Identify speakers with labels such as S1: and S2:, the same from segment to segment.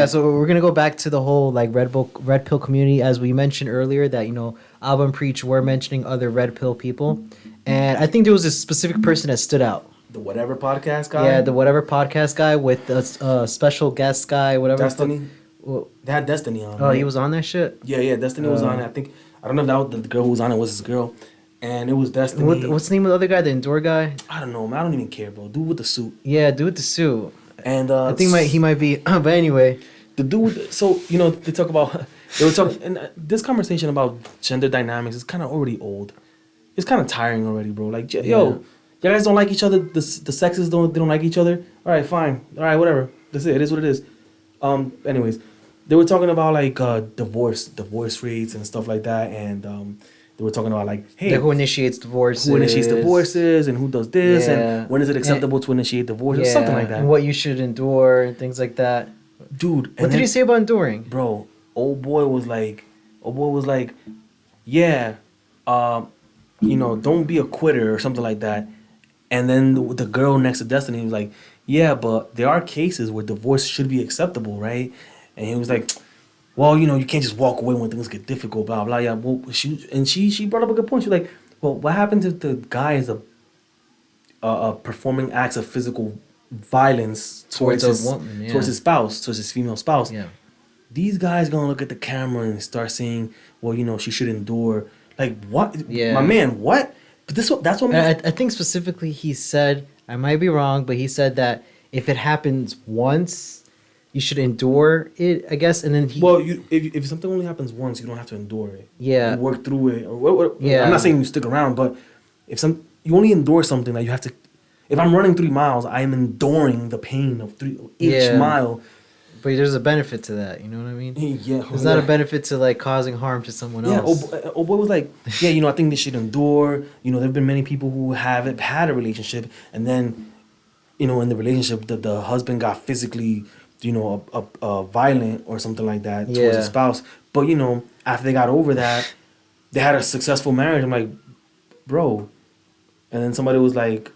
S1: Yeah, so we're gonna go back to the whole like red pill community, as we mentioned earlier that Alba and Preach were mentioning other red pill people, and I think there was a specific person that stood out.
S2: The whatever podcast guy.
S1: Yeah, the whatever podcast guy with a special guest guy, whatever.
S2: Destiny.
S1: Well,
S2: They had Destiny on.
S1: oh,
S2: right?
S1: he was on that shit.
S2: Yeah. Destiny was on it. I don't know if that was the girl who was on it was his girl, and it was Destiny.
S1: What's the name of the other guy? The indoor guy?
S2: I don't know, man. I don't even care, bro. Dude with the suit.
S1: Yeah, dude with the suit.
S2: And
S1: I think he might be. But anyway,
S2: the dude. They talk about. They were talking, and this conversation about gender dynamics is kind of already old. It's kind of tiring already, bro. Like, yo, you guys don't like each other. The sexes don't like each other. All right, fine. All right, whatever. That's it. It is what it is. Anyways, they were talking about like divorce rates and stuff like that, and they were talking about like, hey,
S1: who initiates divorces,
S2: and who does this,
S1: Yeah.
S2: and when is it acceptable to initiate divorce, or something like that.
S1: and what you should endure and things like that.
S2: Dude,
S1: What did he say about enduring?
S2: bro? Old boy was like, yeah, don't be a quitter or something like that. And then the girl next to Destiny was like, yeah, but there are cases where divorce should be acceptable, right? And he was like, well, you can't just walk away when things get difficult, blah blah. Yeah, well, she brought up a good point. She's like, well, what happens if the guy is performing acts of physical violence towards his
S1: woman,
S2: towards his spouse, towards his female spouse?
S1: Yeah.
S2: These guys gonna look at the camera and start saying, well, she should endure. Like, what?
S1: Yeah.
S2: My man, what? But that's what
S1: I think specifically he said, I might be wrong, but he said that if it happens once, you should endure it, I guess. And then
S2: if something only happens once, you don't have to endure it.
S1: Yeah.
S2: You work through it. Or
S1: Yeah.
S2: I'm not saying you stick around, but you only endure something that you have to. If I'm running 3 miles, I am enduring the pain of each mile.
S1: But there's a benefit to that, you know what I mean?
S2: Yeah.
S1: There's not a benefit to like causing harm to someone else.
S2: Yeah, old boy was like, yeah, I think they should endure. There have been many people who haven't had a relationship, and then, in the relationship, the husband got physically, violent or something like that towards his spouse. But after they got over that, they had a successful marriage. I'm like, bro, and then somebody was like,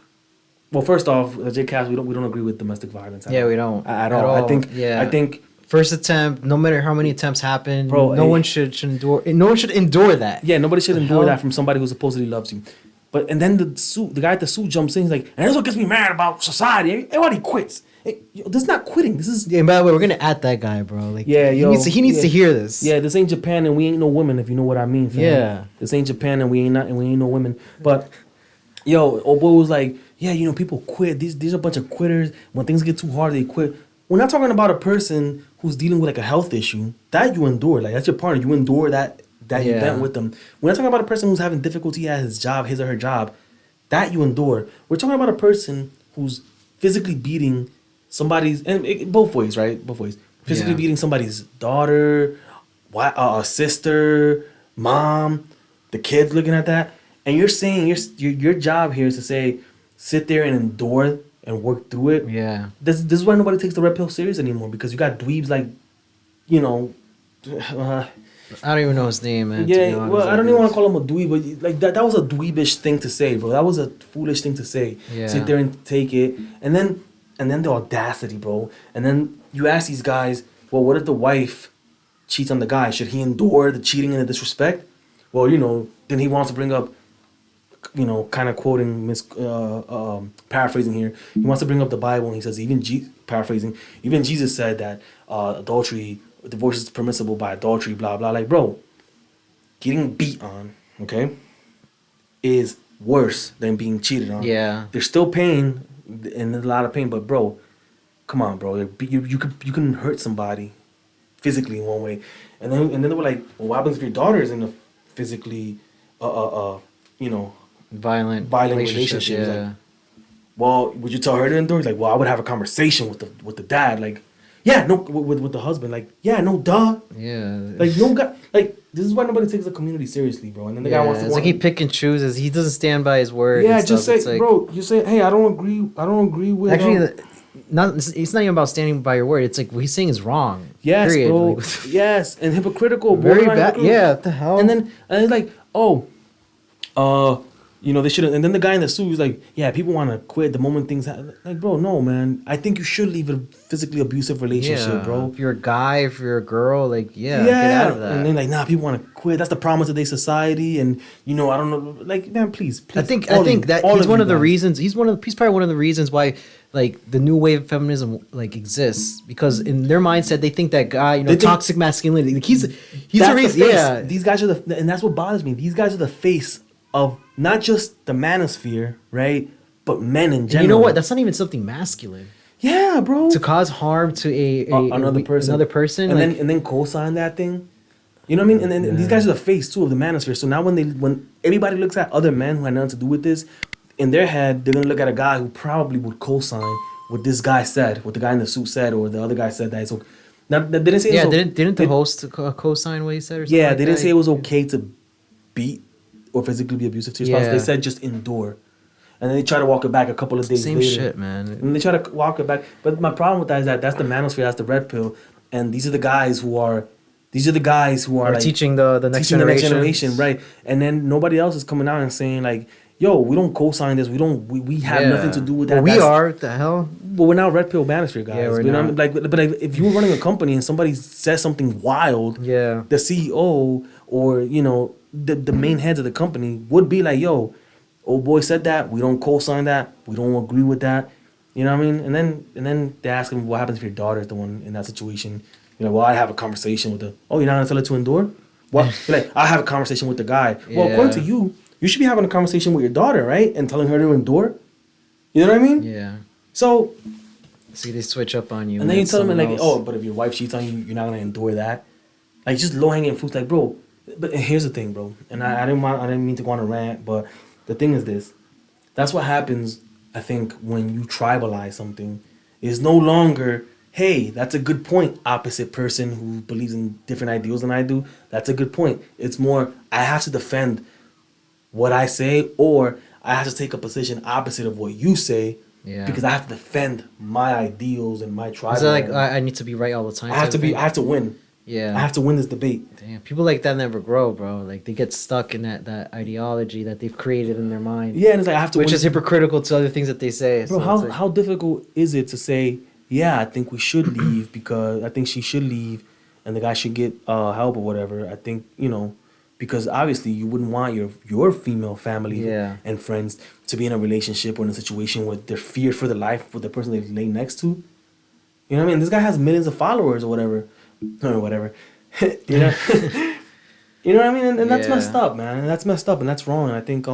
S2: well, first off, JayCast, we don't agree with domestic violence.
S1: We don't
S2: at all. I think
S1: first attempt, no matter how many attempts happen,
S2: bro,
S1: no one should endure. No one should endure that.
S2: Yeah, nobody should endure that from somebody who supposedly loves you. And then the guy at the suit jumps in. He's like, and that's what gets me mad about society. Everybody quits. Hey, this is not quitting. This is.
S1: Yeah. And by the way, we're gonna at that guy, bro. Like,
S2: yeah,
S1: he needs to hear this.
S2: Yeah, this ain't Japan, and we ain't no women. If you know what I mean. Fam.
S1: Yeah.
S2: This ain't Japan, and we ain't no women. But old boy was like, yeah, people quit. These are a bunch of quitters. When things get too hard, they quit. We're not talking about a person who's dealing with like a health issue. That you endure. Like, that's your partner. You endure that event with them. We're not talking about a person who's having difficulty at his job, his or her job. That you endure. We're talking about a person who's physically beating somebody's, and both ways, right? Both ways. Physically beating somebody's daughter, sister, mom, the kids looking at that. And you're saying your job here is to say, sit there and endure and work through it.
S1: Yeah.
S2: This is why nobody takes the red pill serious anymore, because you got dweebs like,
S1: I don't even know his name, man.
S2: Yeah, well, I don't even want to call him a dweeb, but like that was a dweebish thing to say, bro. That was a foolish thing to say.
S1: Yeah.
S2: Sit there and take it, and then the audacity, bro. And then you ask these guys, well, what if the wife cheats on the guy? Should he endure the cheating and the disrespect? Well, then he wants to bring up, kind of quoting, paraphrasing here. He wants to bring up the Bible, and he says paraphrasing, even Jesus said that divorce is permissible by adultery, blah blah. Like, bro, getting beat on, okay, is worse than being cheated on.
S1: Yeah.
S2: There's still pain, and there's a lot of pain, but bro, come on, bro. You can hurt somebody physically in one way, and then they were like, well, what happens if your daughter is in a physically
S1: violent
S2: relationship?
S1: Yeah.
S2: Like, well, would you tell her to endure? Like, well, I would have a conversation with the dad, like, yeah, no, with the husband, like, yeah, no, duh.
S1: Yeah.
S2: Like, no guy, like, this is why nobody takes the community seriously, bro. And then the guy wants to.
S1: It's like he pick and chooses. He doesn't stand by his word.
S2: Yeah,
S1: and
S2: just
S1: stuff.
S2: say, bro. You say, hey, I don't agree with.
S1: Actually, it's not even about standing by your word. It's like what he's saying is wrong.
S2: Yes,
S1: period.
S2: bro.
S1: Like,
S2: And hypocritical.
S1: Very bad. Yeah. What the hell?
S2: And it's like, They shouldn't. And then the guy in the suit was like, yeah, people want to quit the moment things happen. Like, bro, no, man. I think you should leave a physically abusive relationship,
S1: Yeah,
S2: bro.
S1: if you're a guy, if you're a girl, like yeah, get out
S2: Yeah.
S1: of
S2: And
S1: that.
S2: then like, nah, people want to quit. That's the problem with today's society. And I don't know. Like, man, please,
S1: I
S2: please.
S1: think
S2: all
S1: think
S2: of-
S1: that
S2: all
S1: he's
S2: of
S1: one
S2: you
S1: of the
S2: guys.
S1: reasons. He's probably one of the reasons why like the new wave of feminism like exists, because in their mindset they think that guy,
S2: They think-
S1: toxic masculinity. Like, he's
S2: That's
S1: the
S2: the
S1: reason.
S2: face.
S1: Yeah,
S2: These guys are and that's what bothers me. These guys are the face of not just the manosphere, right? But men in
S1: and
S2: general.
S1: you know what? That's not even something masculine
S2: Yeah, bro.
S1: to cause harm to
S2: Another person.
S1: Another person,
S2: and
S1: like,
S2: then co-sign that thing. You know what I mean? And these guys are the face too of the manosphere. So now when everybody looks at other men who had nothing to do with this, in their head they're gonna look at a guy who probably would co-sign what this guy said, what the guy in the suit said, or the other guy said that it's okay. Now they didn't say
S1: yeah.
S2: it's okay.
S1: Didn't the host co-sign what he said or something?
S2: Yeah,
S1: like
S2: they didn't
S1: that?
S2: say it was okay to beat or physically be abusive to your spouse.
S1: Yeah.
S2: They said just endure. And then they try to walk it back a couple of days
S1: Same
S2: later.
S1: shit, man.
S2: And they try to walk it back. But my problem with that is that that's the manosphere, that's the red pill. And these are the guys who are
S1: Or
S2: like,
S1: teaching the next
S2: teaching the next
S1: generation,
S2: generation, right? And then nobody else is coming out and saying like, yo, we don't co-sign this. We have nothing to do with that.
S1: Well, we
S2: That's-
S1: are. What the hell?
S2: But we're now red pill manosphere guys.
S1: Yeah, we're
S2: You know what I
S1: not.
S2: mean? Like, but if you were running a company and somebody says something wild,
S1: Yeah.
S2: the CEO or the main heads of the company would be like, yo, old boy said that, we don't co-sign that, we don't agree with that. You know what I mean? And then they ask him what happens if your daughter is the one in that situation. You're like, well, I have a conversation with the you're not gonna tell her to endure? Well, you're like, I have a conversation with the guy. Well, according to
S1: Yeah.
S2: you should be having a conversation with your daughter, right? And telling her to endure. You know what I mean?
S1: Yeah.
S2: So
S1: See, they switch up on you.
S2: and then you
S1: it's
S2: tell them
S1: someone
S2: like,
S1: else.
S2: but if your wife cheats on you, you're not gonna endure that. Like just low hanging fruits, like bro. But here's the thing, bro. And I didn't mean to go on a rant, but the thing is this. That's what happens, I think, when you tribalize something. It's no longer, hey, that's a good point. Opposite person who believes in different ideals than I do. That's a good point. It's more, I have to defend what I say, or I have to take a position opposite of what you say.
S1: Yeah.
S2: Because I have to defend my ideals and my tribe.
S1: Is it like I need to be right all the time?
S2: I have
S1: type
S2: to
S1: of
S2: be.
S1: thing?
S2: I have to win.
S1: Yeah.
S2: I have to win this debate.
S1: Damn, people like that never grow, bro. Like they get stuck in that ideology that they've created in their mind.
S2: Yeah, and it's like I have to.
S1: Which
S2: win.
S1: is hypocritical to other things that they say.
S2: Bro,
S1: So
S2: how
S1: it's like-
S2: how difficult is it to say, yeah, I think we should leave because I think she should leave, and the guy should get help or whatever. I think because obviously you wouldn't want your female family
S1: Yeah.
S2: and friends to be in a relationship or in a situation where they're feared for their life with the person they lay next to. You know what I mean? This guy has millions of followers or whatever, or whatever. you know, you know what I mean? And that's
S1: Yeah.
S2: messed up, man. And that's messed up, and that's wrong. And I think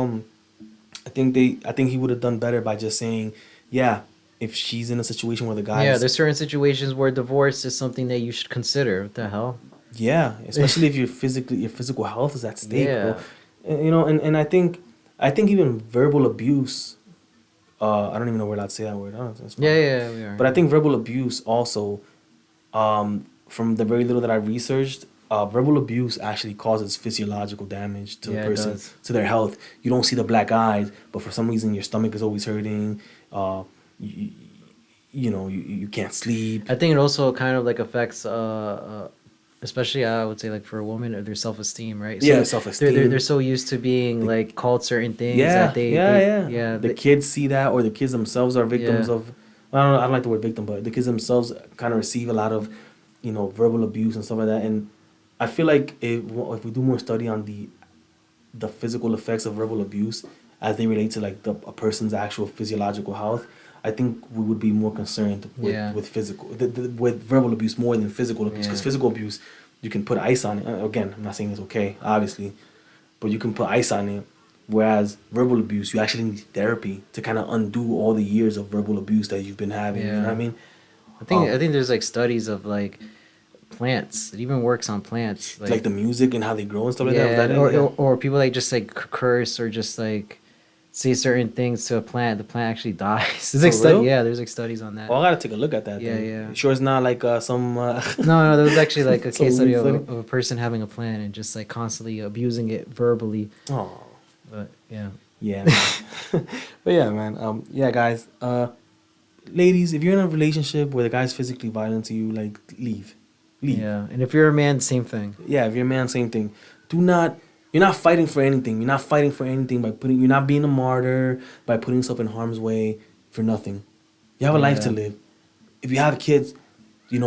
S2: he would have done better by just saying, yeah, if she's in a situation where the guy,
S1: yeah, there's certain situations where divorce is something that you should consider. What the hell?
S2: yeah, especially if your physical health is at stake,
S1: Yeah.
S2: bro. And I think even verbal abuse. I don't even know where allowed to say that word. I don't know, that's fine.
S1: Yeah, we are.
S2: But I think verbal abuse also, from the very little that I researched, verbal abuse actually causes physiological damage to
S1: Yeah,
S2: the
S1: it
S2: person,
S1: does.
S2: to their health. You don't see the black eyes, but for some reason your stomach is always hurting. You can't sleep.
S1: I think it also kind of like affects, especially I would say like for a woman, their self-esteem, right?
S2: Yeah,
S1: They're
S2: self-esteem.
S1: they're so used to being like called certain things
S2: Yeah,
S1: that
S2: yeah. The
S1: they-
S2: kids see that, or the kids themselves are victims
S1: Yeah.
S2: of. I don't like the word victim, but the kids themselves kind of receive a lot of, verbal abuse and stuff like that. And I feel like if we do more study on the physical effects of verbal abuse as they relate to like a person's actual physiological health, I think we would be more concerned with
S1: Yeah.
S2: with physical with verbal abuse more than physical abuse, because
S1: Yeah.
S2: physical abuse you can put ice on it. Again, I'm not saying it's okay, obviously, but you can put ice on it. Whereas verbal abuse, you actually need therapy to kind of undo all the years of verbal abuse that you've been having. You know what I mean?
S1: I think there's like studies of like plants. It even works on plants.
S2: Like the music and how they grow and stuff like that. Was
S1: Yeah,
S2: that it?
S1: or,
S2: Yeah.
S1: or people like just like curse or just like say certain things to a plant. The plant actually dies. There's like
S2: For real?
S1: yeah, there's like studies on that.
S2: Well, I gotta take a look at that.
S1: Yeah,
S2: then.
S1: yeah.
S2: You sure it's not like some.
S1: No, there was actually like a
S2: Some
S1: case study
S2: weird
S1: of,
S2: study?
S1: of a person having a plant and just like constantly abusing it verbally.
S2: Oh.
S1: But yeah.
S2: Yeah. Man. But yeah, man. Yeah, guys. Ladies, if you're in a relationship where the guy's physically violent to you, like leave.
S1: Yeah, and if you're a man, same thing.
S2: Yeah, if you're a man, same thing. Do not You're not fighting for anything. You're not fighting for anything by putting. You're not being a martyr by putting yourself in harm's way for nothing. You have a life to
S1: Yeah.
S2: live. If you have kids,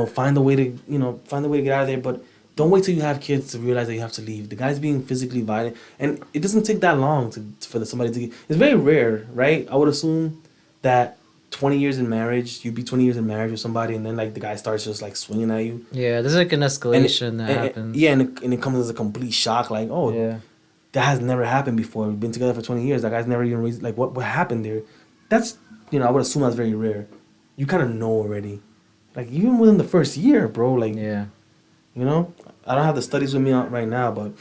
S2: find a way to get out of there. But don't wait till you have kids to realize that you have to leave. The guy's being physically violent, and it doesn't take that long for somebody to. It's very rare, right? I would assume that 20 years in marriage, you'd be 20 years in marriage with somebody, and then like the guy starts just like swinging at you.
S1: Yeah, there's like an escalation that happens.
S2: Yeah, and it comes as a complete shock. Like, oh,
S1: Yeah.
S2: that has never happened before. We've been together for 20 years. That guy's never even raised. Like, what happened there? That's, I would assume that's very rare. You kind of know already. Like, even within the first year, bro. Like,
S1: Yeah.
S2: I don't have the studies with me right now, but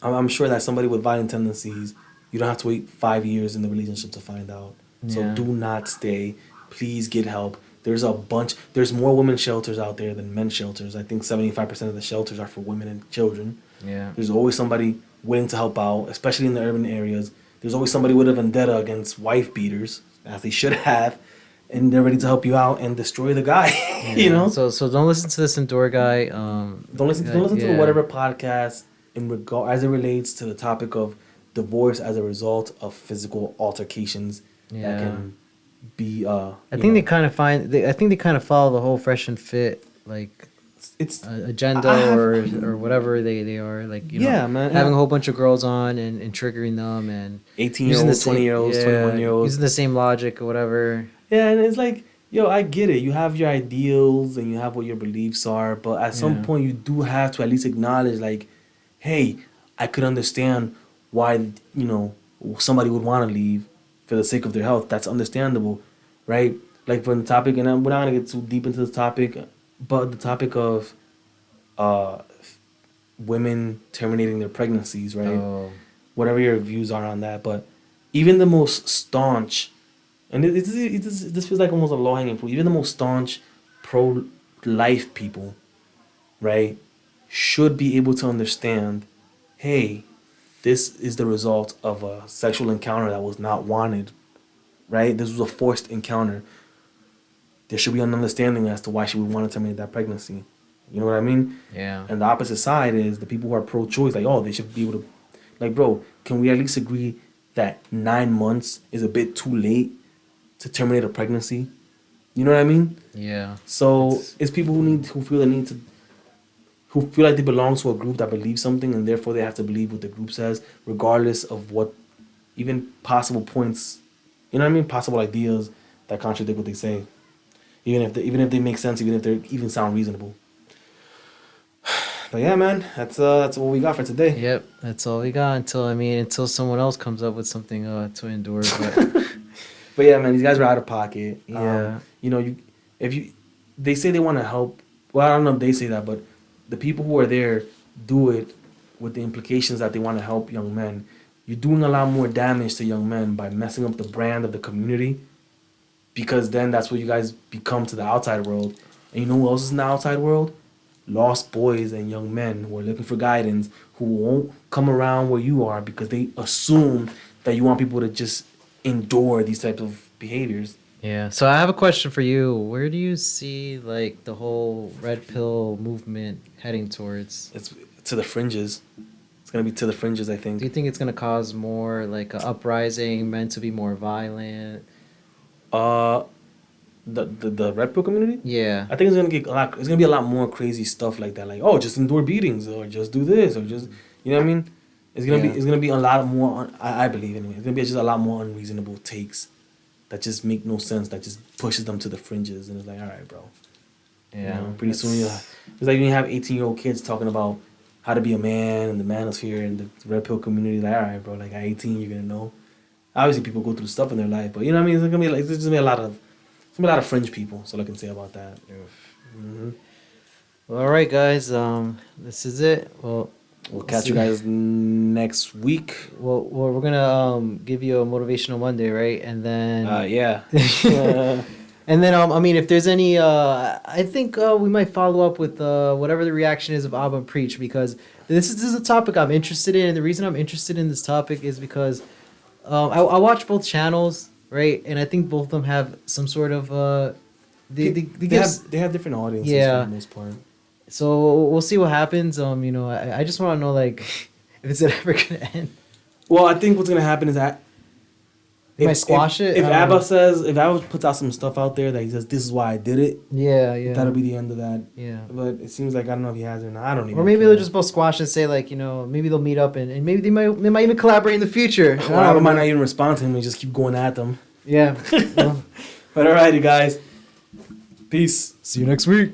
S2: I'm sure that somebody with violent tendencies, you don't have to wait 5 years in the relationship to find out. So
S1: Yeah.
S2: do not stay. Please get help. There's more women's shelters out there than men's shelters. I think 75% of the shelters are for women and children.
S1: Yeah.
S2: There's always somebody willing to help out, especially in the urban areas. There's always somebody with a vendetta against wife beaters, as they should have, and they're ready to help you out and destroy the guy.
S1: Yeah. So don't listen to this Endure guy.
S2: Don't listen to the whatever podcast as it relates to the topic of divorce as a result of physical altercations that
S1: Yeah.
S2: can be.
S1: I think they kind of follow the whole fresh and fit like
S2: it's
S1: agenda
S2: I have-
S1: or whatever they are like.
S2: Yeah, man,
S1: having
S2: yeah.
S1: a whole bunch of girls on and triggering them and
S2: 18-year-olds, 20-year-olds, 21-year-olds.
S1: using the same logic or whatever.
S2: Yeah, and it's like, yo, I get it. You have your ideals and you have what your beliefs are, but at some
S1: Yeah.
S2: point you do have to at least acknowledge, like, hey, I could understand why, somebody would want to leave for the sake of their health. That's understandable, right? Like, from the topic, and we're not going to get too deep into this topic, but the topic of uh, women terminating their pregnancies, right?
S1: Oh.
S2: Whatever your views are on that, but even the most staunch, and this feels like almost a low hanging fruit. Even the most staunch pro life people, right, should be able to understand, hey, this is the result of a sexual encounter that was not wanted, right? This was a forced encounter. There should be an understanding as to why she would want to terminate that pregnancy. You know what I mean?
S1: Yeah.
S2: And the opposite side is the people who are pro-choice, like, oh, they should be able to, like, bro, can we at least agree that 9 months is a bit too late to terminate a pregnancy? You know what I mean?
S1: Yeah.
S2: So it's people who feel like they belong to a group that believes something, and therefore they have to believe what the group says, regardless of what even possible points, you know what I mean? Possible ideas that contradict what they say, even if they make sense, even if they even sound reasonable. But yeah, man, that's what we got for today.
S1: Yep. That's all we got until someone else comes up with something to endure. But
S2: But yeah, man, these guys are out of pocket.
S1: Yeah.
S2: They say they want to help. Well, I don't know if they say that, but the people who are there do it with the implications that they want to help young men. You're doing a lot more damage to young men by messing up the brand of the community, because then that's what you guys become to the outside world. And you know who else is in the outside world? Lost boys and young men who are looking for guidance, who won't come around where you are because they assume that you want people to just endure these types of behaviors.
S1: yeah. So I have a question for you. Where do you see like the whole red pill movement heading towards?
S2: It's to the fringes. It's gonna be to the fringes, I
S1: Do
S2: think.
S1: you think it's gonna cause more like a uprising, meant to be more violent?
S2: Uh, the red pill community.
S1: Yeah.
S2: I think it's gonna get a lot. It's gonna be a lot more crazy stuff like that. Like, oh, just endure beatings, or just do this, or just, you know what I mean? It's gonna
S1: Yeah.
S2: be. It's gonna be a lot more. I believe anyway. It's gonna be just a lot more unreasonable takes that just make no sense. That just pushes them to the fringes, and it's like, all right, bro.
S1: Yeah.
S2: Pretty soon, it's like when you have 18-year-old kids talking about how to be a man and the manosphere and the red pill community. Like, all right, bro. Like at 18, you're gonna know. Obviously, people go through stuff in their life, but you know what I mean. It's gonna be like there's just gonna be a lot of. There's gonna be a lot of fringe people. That's all I can say about that. Mm-hmm.
S1: Well, all right, guys. This is it. Well,
S2: We'll catch you guys next week.
S1: Well, we're gonna give you a motivational Monday, right? And then
S2: Yeah.
S1: and then I mean, if there's any, I think we might follow up with whatever the reaction is of Abba Preach, because this is a topic I'm interested in, and the reason I'm interested in this topic is because I watch both channels, right? And I think both of them have some sort of
S2: They have different audiences
S1: Yeah.
S2: for the most part.
S1: So we'll see what happens. I just want to know, like, if it's ever gonna end.
S2: Well, I think what's gonna happen is that
S1: They might squash it.
S2: If Abba puts out some stuff out there that he says this is why I did it,
S1: yeah,
S2: that'll be the end of that.
S1: yeah.
S2: But it seems like I don't know if he has it or not. I don't even.
S1: Or maybe
S2: care.
S1: they'll just both squash and say like, you know, maybe they'll meet up and maybe they might even collaborate in the future.
S2: Or Abba might not even respond to him and just keep going at them.
S1: Yeah. Well,
S2: But alrighty, guys. Peace.
S1: see you next week.